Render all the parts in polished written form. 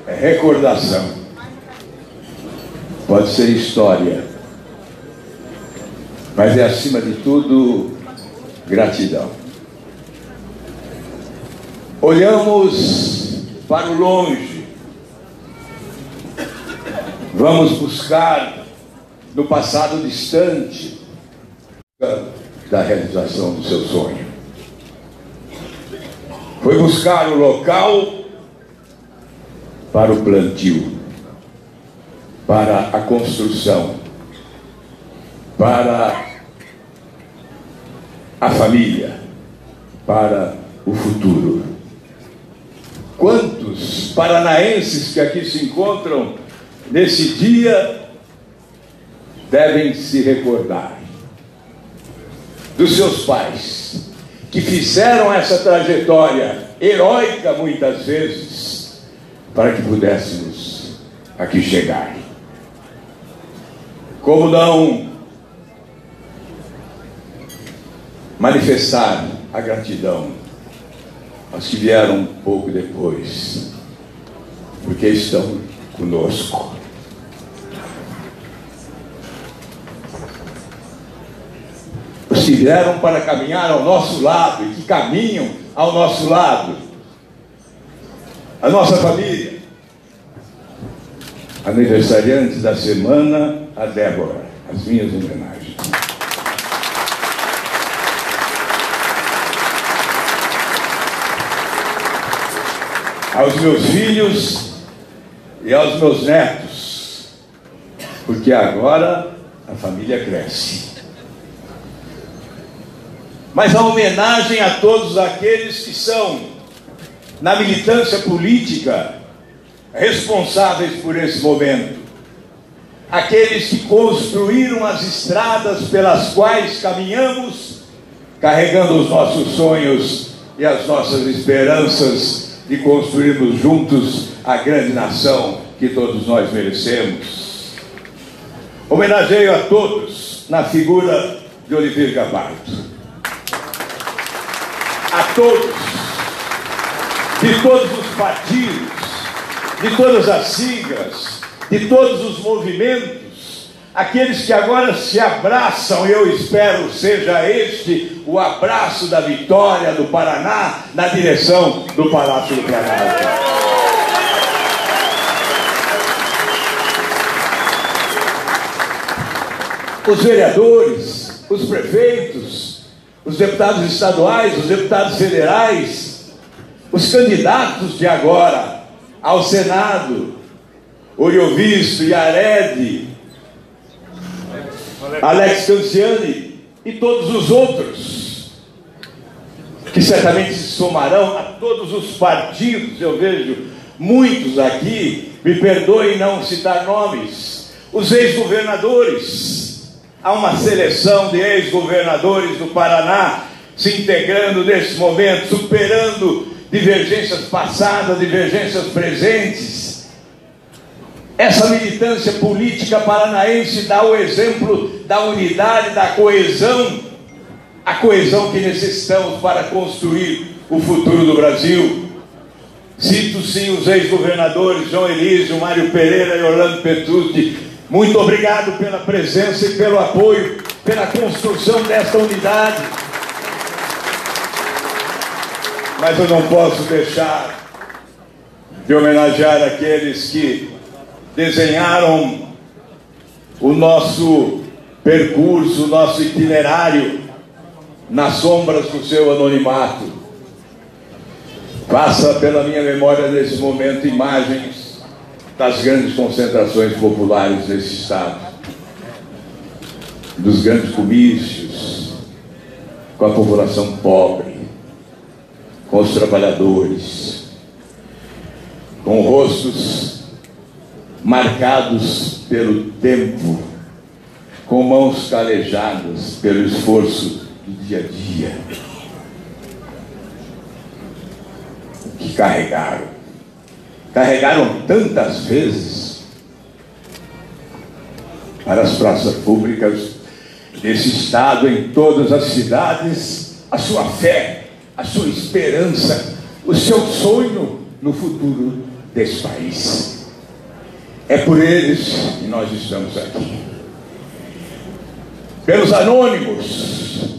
Recordação. Pode ser história, mas é acima de tudo gratidão. Olhamos para o longe, vamos buscar no passado distante da realização do seu sonho. Foi buscar o local para o plantio, para a construção, para a família, para o futuro. Quantos paranaenses que aqui se encontram nesse dia devem se recordar dos seus pais, que fizeram essa trajetória heróica muitas vezes para que pudéssemos aqui chegar. Como não manifestar a gratidão aos que vieram um pouco depois, porque estão conosco. Os que vieram para caminhar ao nosso lado e que caminham ao nosso lado, a nossa família. Aniversariante da semana, a Débora, as minhas homenagens. Aos meus filhos e aos meus netos, porque agora a família cresce. Mas a homenagem a todos aqueles que são, na militância política, responsáveis por esse momento. Aqueles que construíram as estradas pelas quais caminhamos, carregando os nossos sonhos e as nossas esperanças de construirmos juntos a grande nação que todos nós merecemos. Homenageio a todos na figura de Olivir Gabardo. A todos, de todos os partidos, de todas as siglas, de todos os movimentos, aqueles que agora se abraçam, eu espero seja este o abraço da vitória do Paraná na direção do Palácio do Planalto. Os vereadores, os prefeitos, os deputados estaduais, os deputados federais, os candidatos de agora ao Senado, Oriovisto, Yared, Alex Canciani e todos os outros, que certamente se somarão a todos os partidos. Eu vejo muitos aqui, me perdoem não citar nomes, os ex-governadores. Há uma seleção de ex-governadores do Paraná se integrando nesse momento, superando divergências passadas, divergências presentes. Essa militância política paranaense dá o exemplo da unidade, da coesão, a coesão que necessitamos para construir o futuro do Brasil. Cito sim os ex-governadores João Elísio, Mário Pereira e Orlando Petrucci. Muito obrigado pela presença e pelo apoio, pela construção desta unidade. Mas eu não posso deixar de homenagear aqueles que desenharam o nosso percurso, o nosso itinerário nas sombras do seu anonimato. Passa pela minha memória nesse momento imagens das grandes concentrações populares desse estado, dos grandes comícios com a população pobre, com os trabalhadores, com rostos marcados pelo tempo, com mãos calejadas pelo esforço do dia a dia, que carregaram tantas vezes para as praças públicas desse estado, em todas as cidades, a sua fé, a sua esperança, o seu sonho no futuro desse país. É por eles que nós estamos aqui. Pelos anônimos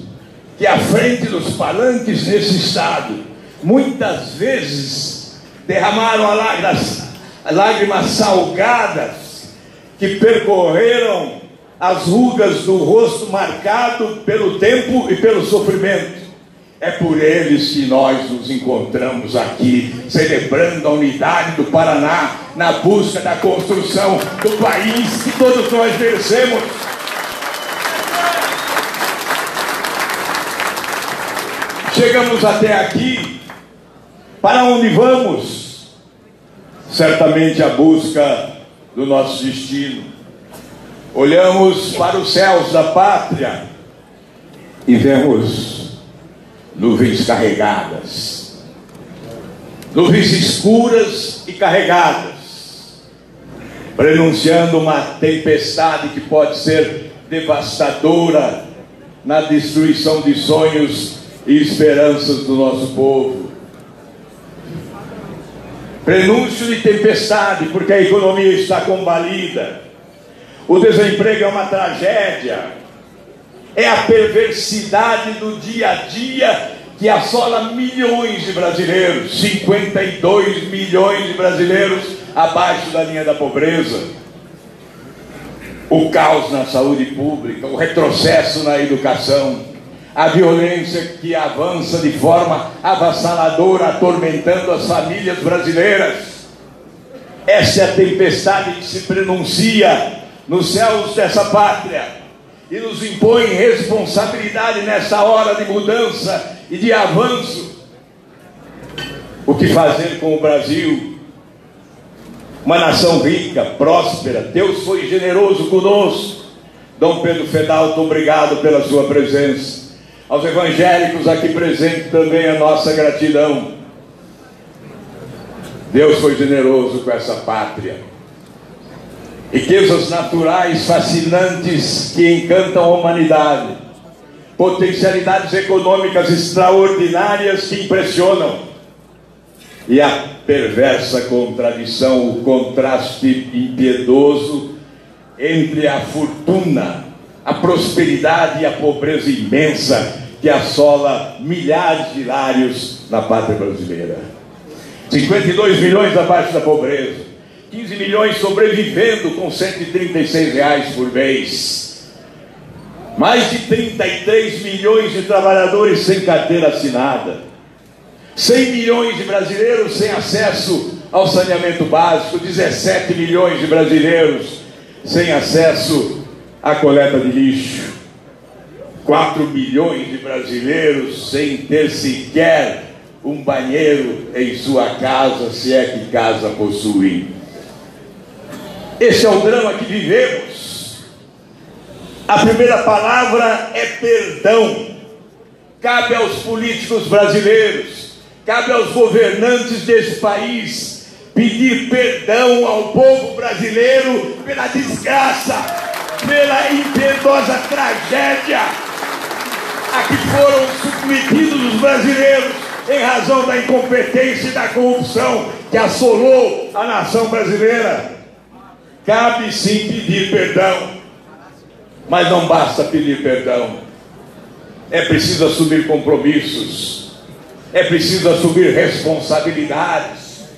que à frente dos palanques nesse estado muitas vezes derramaram lágrimas salgadas que percorreram as rugas do rosto marcado pelo tempo e pelo sofrimento. É por eles que nós nos encontramos aqui, celebrando a unidade do Paraná, na busca da construção do país que todos nós merecemos. Chegamos até aqui, para onde vamos? Certamente a busca do nosso destino. Olhamos para os céus da pátria e vemos nuvens carregadas, nuvens escuras e carregadas, prenunciando uma tempestade que pode ser devastadora na destruição de sonhos e esperanças do nosso povo. Prenúncio de tempestade, porque a economia está combalida, o desemprego é uma tragédia, é a perversidade do dia a dia que assola milhões de brasileiros, 52 milhões de brasileiros abaixo da linha da pobreza. O caos na saúde pública, o retrocesso na educação, a violência que avança de forma avassaladora, atormentando as famílias brasileiras. Essa é a tempestade que se pronuncia nos céus dessa pátria e nos impõe responsabilidade nessa hora de mudança e de avanço. O que fazer com o Brasil? Uma nação rica, próspera. Deus foi generoso conosco. Dom Pedro Fedalto, obrigado pela sua presença. Aos evangélicos aqui presentes também a nossa gratidão. Deus foi generoso com essa pátria. Riquezas naturais fascinantes que encantam a humanidade, potencialidades econômicas extraordinárias que impressionam, e a perversa contradição, o contraste impiedoso entre a fortuna, a prosperidade e a pobreza imensa que assola milhares de lares na pátria brasileira. 52 milhões abaixo da pobreza, 15 milhões sobrevivendo com R$136 por mês, mais de 33 milhões de trabalhadores sem carteira assinada, 100 milhões de brasileiros sem acesso ao saneamento básico, 17 milhões de brasileiros sem acesso à coleta de lixo, 4 milhões de brasileiros sem ter sequer um banheiro em sua casa, se é que casa possuem. Esse é o drama que vivemos. A primeira palavra é perdão. Cabe aos políticos brasileiros, cabe aos governantes desse país pedir perdão ao povo brasileiro pela desgraça, pela impiedosa tragédia a que foram submetidos os brasileiros em razão da incompetência e da corrupção que assolou a nação brasileira. Cabe sim pedir perdão, mas não basta pedir perdão. É preciso assumir compromissos, é preciso assumir responsabilidades.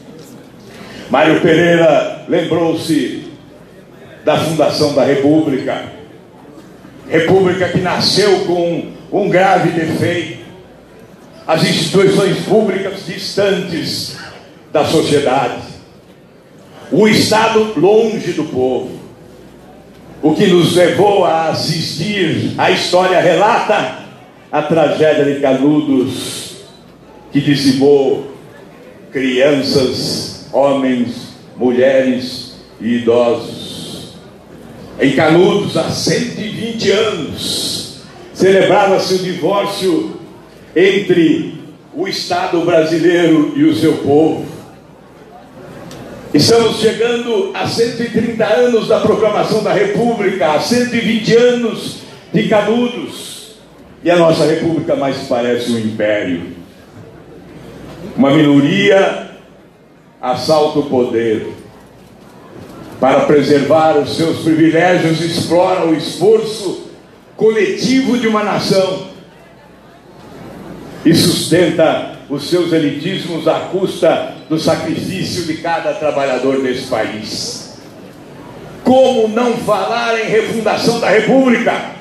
Mário Pereira lembrou-se da fundação da República, República que nasceu com um grave defeito: as instituições públicas distantes da sociedade, o Estado longe do povo, o que nos levou a assistir. A história relata a tragédia de Canudos, que dizimou crianças, homens, mulheres e idosos. Em Canudos, há 120 anos, celebrava-se o divórcio entre o Estado brasileiro e o seu povo. Estamos chegando a 130 anos da proclamação da República, a 120 anos de Canudos, e a nossa República mais parece um império. Uma minoria assalta o poder, para preservar os seus privilégios, explora o esforço coletivo de uma nação e sustenta os seus elitismos à custa do sacrifício de cada trabalhador desse país. Como não falar em refundação da República?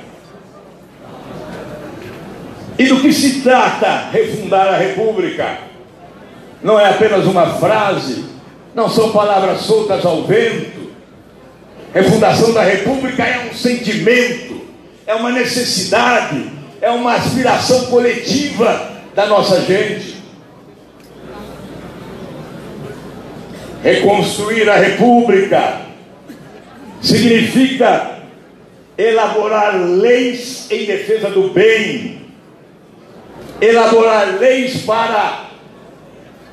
E do que se trata refundar a República? Não é apenas uma frase, não são palavras soltas ao vento. Refundação da República é um sentimento, é uma necessidade, é uma aspiração coletiva da nossa gente. Reconstruir a República significa elaborar leis em defesa do bem, elaborar leis para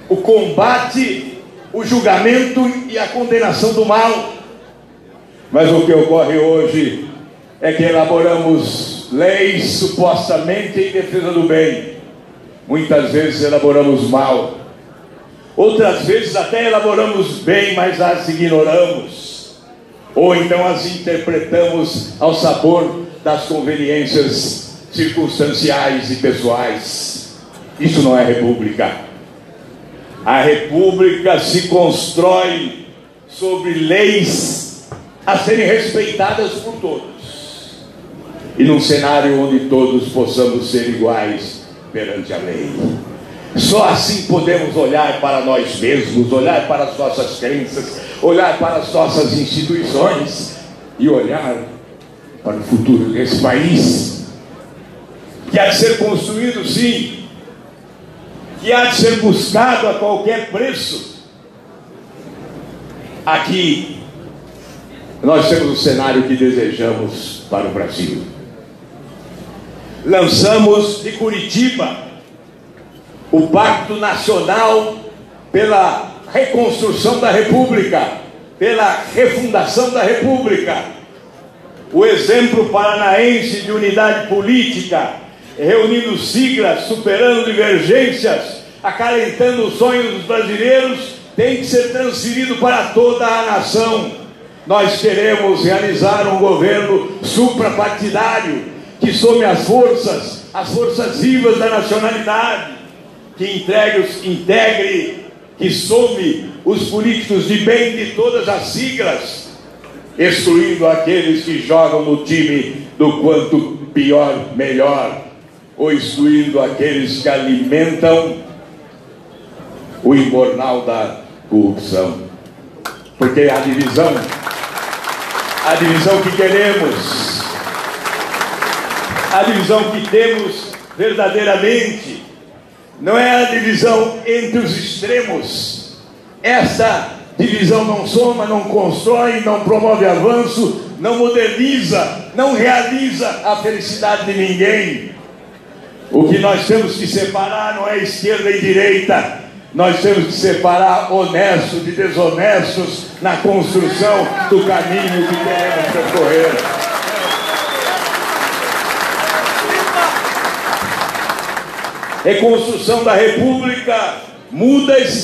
o combate, o julgamento e a condenação do mal. Mas o que ocorre hoje é que elaboramos leis supostamente em defesa do bem. Muitas vezes elaboramos mal. Outras vezes até elaboramos bem, mas as ignoramos. Ou então as interpretamos ao sabor das conveniências circunstanciais e pessoais. Isso não é república. A república se constrói sobre leis a serem respeitadas por todos, e num cenário onde todos possamos ser iguais perante a lei. Só assim podemos olhar para nós mesmos, olhar para as nossas crenças, olhar para as nossas instituições e olhar para o futuro desse país, que há de ser construído, sim, que há de ser buscado a qualquer preço. Aqui nós temos o cenário que desejamos para o Brasil. Lançamos de Curitiba o Pacto Nacional pela reconstrução da República, pela refundação da República. O exemplo paranaense de unidade política, reunindo siglas, superando divergências, acalentando os sonhos dos brasileiros, tem que ser transferido para toda a nação. Nós queremos realizar um governo suprapartidário, que some as forças vivas da nacionalidade, que integre, que some os políticos de bem de todas as siglas, excluindo aqueles que jogam no time do quanto pior, melhor, ou excluindo aqueles que alimentam o embornal da corrupção. Porque a divisão que queremos, a divisão que temos verdadeiramente, não é a divisão entre os extremos. Essa divisão não soma, não constrói, não promove avanço, não moderniza, não realiza a felicidade de ninguém. O que nós temos que separar não é esquerda e direita. Nós temos que separar honestos de desonestos na construção do caminho que queremos percorrer. Reconstrução da República muda esse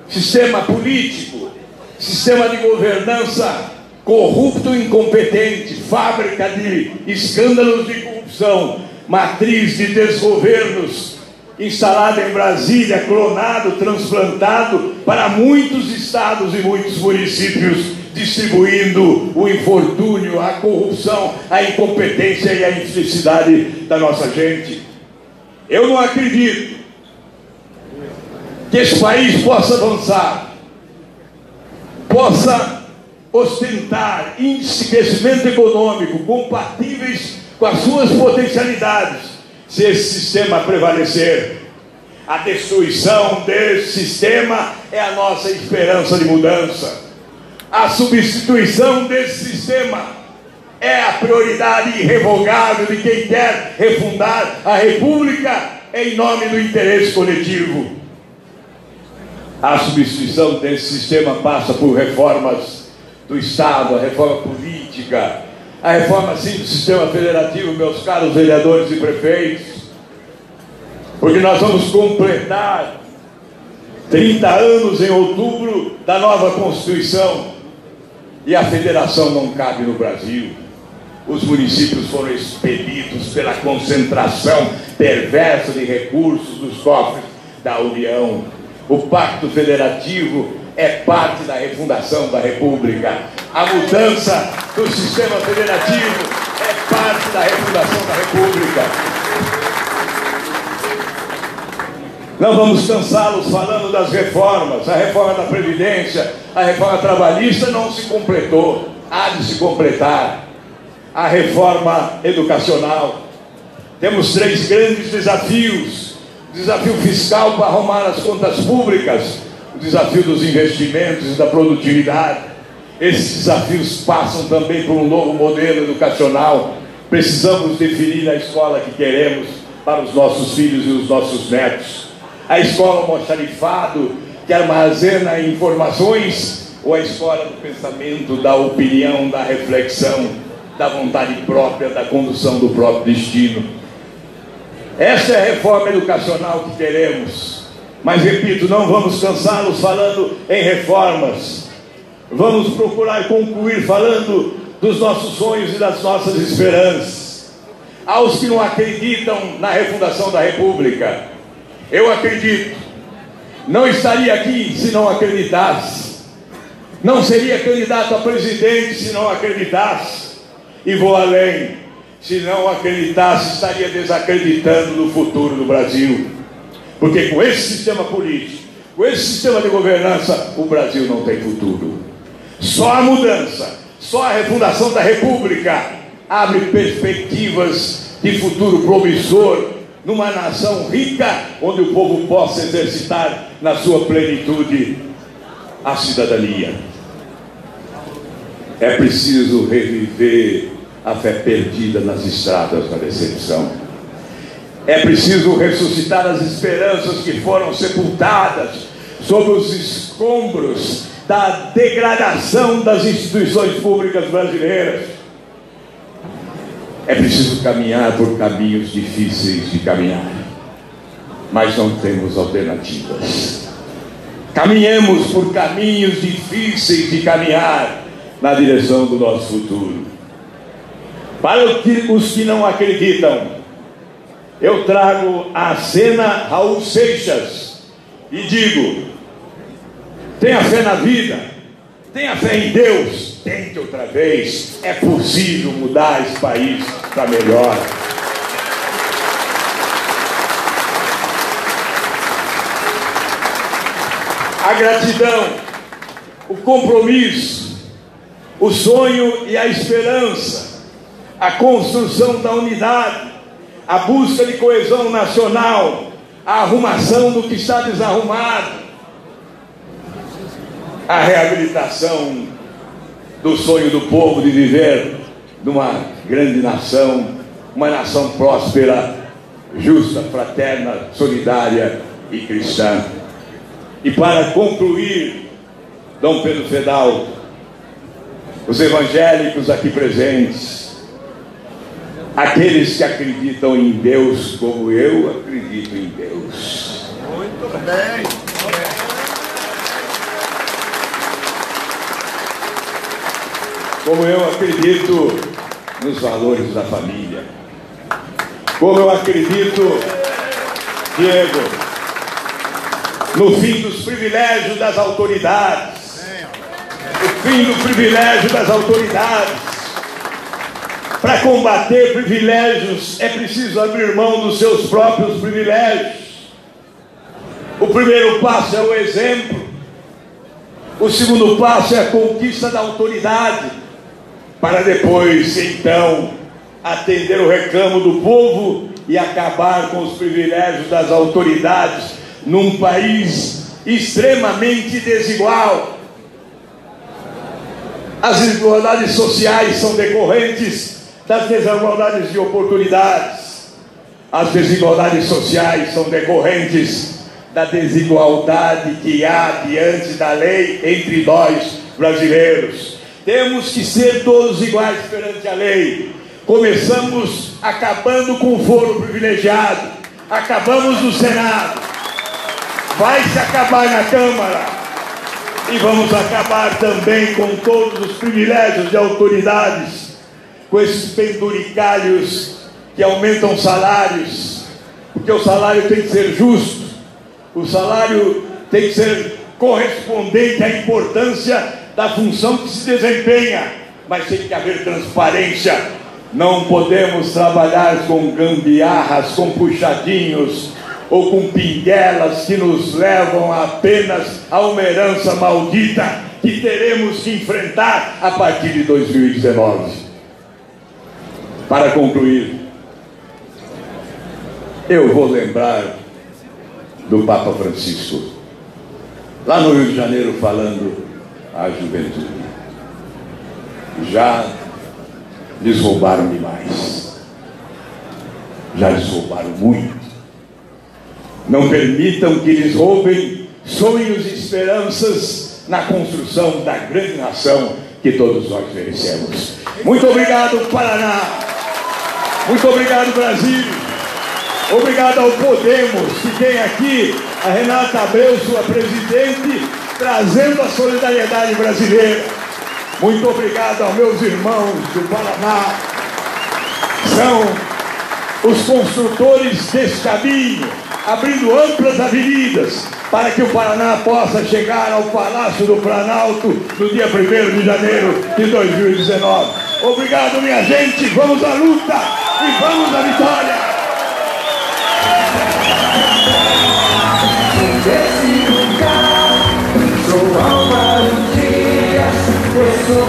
sistema político, sistema de governança corrupto e incompetente, fábrica de escândalos de corrupção, matriz de desgovernos, instalado em Brasília, clonado, transplantado para muitos estados e muitos municípios, distribuindo o infortúnio, a corrupção, a incompetência e a infelicidade da nossa gente. Eu não acredito que esse país possa avançar, possa ostentar índices de crescimento econômico compatíveis com as suas potencialidades, se esse sistema prevalecer. A destruição desse sistema é a nossa esperança de mudança. A substituição desse sistema é a prioridade irrevogável de quem quer refundar a República em nome do interesse coletivo. A substituição desse sistema passa por reformas do Estado, a reforma política, a reforma, sim, do sistema federativo, meus caros vereadores e prefeitos, porque nós vamos completar 30 anos em outubro da nova Constituição, e a federação não cabe no Brasil. Os municípios foram expelidos pela concentração perversa de recursos dos cofres da União. O Pacto Federativo é parte da refundação da República. A mudança do sistema federativo é parte da refundação da República. Não vamos cansá-los falando das reformas. A reforma da Previdência, a reforma trabalhista não se completou, há de se completar. A reforma educacional. Temos 3 grandes desafios: o desafio fiscal para arrumar as contas públicas, o desafio dos investimentos e da produtividade. Esses desafios passam também por um novo modelo educacional. Precisamos definir a escola que queremos para os nossos filhos e os nossos netos. A escola almoxarifado, que armazena informações, ou a escola do pensamento, da opinião, da reflexão, da vontade própria, da condução do próprio destino. Essa é a reforma educacional que queremos. Mas, repito, não vamos cansá-los falando em reformas. Vamos procurar concluir falando dos nossos sonhos e das nossas esperanças. Aos que não acreditam na refundação da República, eu acredito. Não estaria aqui se não acreditasse. Não seria candidato a presidente se não acreditasse. E vou além: se não acreditasse, estaria desacreditando no futuro do Brasil. Porque com esse sistema político, com esse sistema de governança, o Brasil não tem futuro. Só a mudança, só a refundação da República abre perspectivas de futuro promissor numa nação rica, onde o povo possa exercitar na sua plenitude a cidadania. É preciso reviver a fé perdida nas estradas da decepção. É preciso ressuscitar as esperanças que foram sepultadas sob os escombros da degradação das instituições públicas brasileiras. É preciso caminhar por caminhos difíceis de caminhar, mas não temos alternativas. Caminhemos por caminhos difíceis de caminhar na direção do nosso futuro. Para os que não acreditam, eu trago à cena Raul Seixas e digo: tenha fé na vida, tenha fé em Deus, tente outra vez. É possível mudar esse país para melhor. A gratidão, o compromisso, o sonho e a esperança, a construção da unidade, a busca de coesão nacional, a arrumação do que está desarrumado, a reabilitação do sonho do povo de viver numa grande nação, uma nação próspera, justa, fraterna, solidária e cristã. E para concluir, Dom Pedro Fedal, os evangélicos aqui presentes, aqueles que acreditam em Deus como eu acredito em Deus. Muito bem. Como eu acredito nos valores da família. Como eu acredito, Diego, no fim dos privilégios das autoridades. O fim do privilégio das autoridades. Para combater privilégios é preciso abrir mão dos seus próprios privilégios. O primeiro passo é o exemplo. O segundo passo é a conquista da autoridade, para depois, então, atender o reclamo do povo e acabar com os privilégios das autoridades num país extremamente desigual. As desigualdades sociais são decorrentes das desigualdades de oportunidades. As desigualdades sociais são decorrentes da desigualdade que há diante da lei entre nós brasileiros. Temos que ser todos iguais perante a lei. Começamos acabando com o foro privilegiado. Acabamos no Senado. vai se acabar na Câmara. E vamos acabar também com todos os privilégios de autoridades, com esses penduricalhos que aumentam salários, porque o salário tem que ser justo, o salário tem que ser correspondente à importância da função que se desempenha, mas tem que haver transparência. Não podemos trabalhar com gambiarras, com puxadinhos ou com pinguelas que nos levam apenas a uma herança maldita que teremos que enfrentar a partir de 2019. Para concluir, eu vou lembrar do Papa Francisco, lá no Rio de Janeiro, falando à juventude: já lhes roubaram demais, já lhes roubaram muito. Não permitam que lhes roubem sonhos e esperanças na construção da grande nação que todos nós merecemos. Muito obrigado, Paraná. Muito obrigado, Brasil. Obrigado ao Podemos, que tem aqui a Renata Abreu, sua presidente, trazendo a solidariedade brasileira. Muito obrigado aos meus irmãos do Paraná. São os construtores desse caminho, abrindo amplas avenidas para que o Paraná possa chegar ao Palácio do Planalto no dia 1º de janeiro de 2019. Obrigado, minha gente. Vamos à luta e vamos à vitória. Desse lugar, sou alma do dia, eu sou